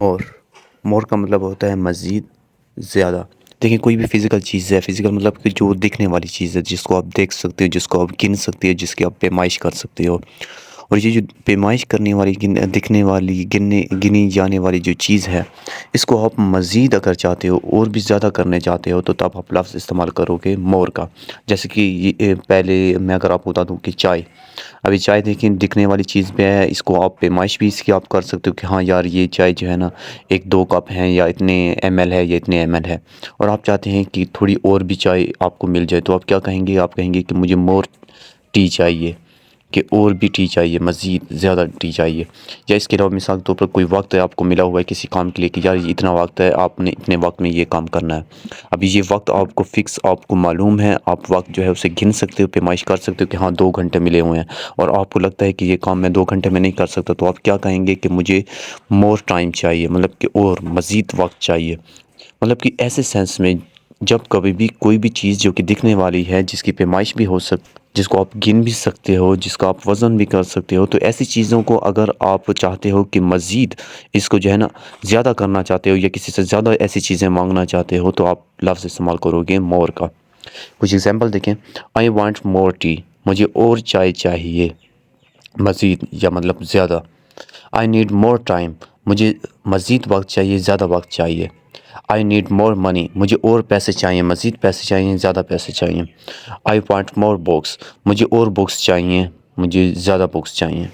اور مور کا مطلب ہوتا ہے مزید، زیادہ۔ دیکھیں کوئی بھی فزیکل چیز ہے، فزیکل مطلب کہ جو دکھنے والی چیز ہے، جس کو آپ دیکھ سکتے ہو، جس کو آپ گن سکتے ہو، جس کی آپ پیمائش کر سکتے ہو۔ اور یہ جو پیمائش کرنے والی، دکھنے والی، گنی جانے والی جو چیز ہے، اس کو آپ مزید اگر چاہتے ہو اور بھی زیادہ کرنے چاہتے ہو تو تب آپ لفظ استعمال کرو گے مور کا۔ جیسے کہ پہلے میں اگر آپ کو بتا دوں کہ چائے، ابھی چائے دیکھیں دکھنے والی چیز پہ ہے، اس کو آپ پیمائش بھی اس کی آپ کر سکتے ہو کہ ہاں یار یہ چائے جو ہے نا 1-2 کپ ہیں، یا اتنے ایم ایل ہے، یا اتنے ایم ایل ہے، اور آپ چاہتے ہیں کہ تھوڑی اور بھی چائے آپ کو مل جائے، تو آپ کیا کہیں گے؟ آپ کہیں گے کہ مجھے مور ٹی چاہیے، کہ اور بھی ٹی چاہیے، مزید زیادہ ٹی چاہیے۔ یا اس کے علاوہ مثال کے طور پر کوئی وقت ہے آپ کو ملا ہوا ہے کسی کام کے لیے کہ یار یہ اتنا وقت ہے، آپ نے اتنے وقت میں یہ کام کرنا ہے۔ ابھی یہ وقت آپ کو فکس، آپ کو معلوم ہے، آپ وقت جو ہے اسے گن سکتے ہو، پیمائش کر سکتے ہو کہ ہاں 2 گھنٹے ملے ہوئے ہیں، اور آپ کو لگتا ہے کہ یہ کام میں 2 گھنٹے میں نہیں کر سکتا، تو آپ کیا کہیں گے کہ مجھے مور ٹائم چاہیے، مطلب کہ اور مزید وقت چاہیے۔ مطلب کہ ایسے سینس میں جب کبھی بھی کوئی بھی چیز جو کہ دکھنے والی ہے، جس کی پیمائش بھی ہو جس کو آپ گن بھی سکتے ہو، جس کا آپ وزن بھی کر سکتے ہو، تو ایسی چیزوں کو اگر آپ چاہتے ہو کہ مزید اس کو جو ہے نا زیادہ کرنا چاہتے ہو، یا کسی سے زیادہ ایسی چیزیں مانگنا چاہتے ہو، تو آپ لفظ استعمال کرو گے مور کا۔ کچھ ایگزامپل دیکھیں، آئی وانٹ مور ٹی، مجھے اور چائے چاہیے، مزید یا مطلب زیادہ۔ آئی نیڈ مور ٹائم، مجھے مزید وقت چاہیے، زیادہ وقت چاہیے۔ آئی نیڈ مور منی، مجھے اور پیسے چاہیے، مزید پیسے چاہیے، زیادہ پیسے چاہیے۔ آئی وانٹ مور بکس، مجھے اور بکس چاہیے، مجھے زیادہ بکس چاہیے۔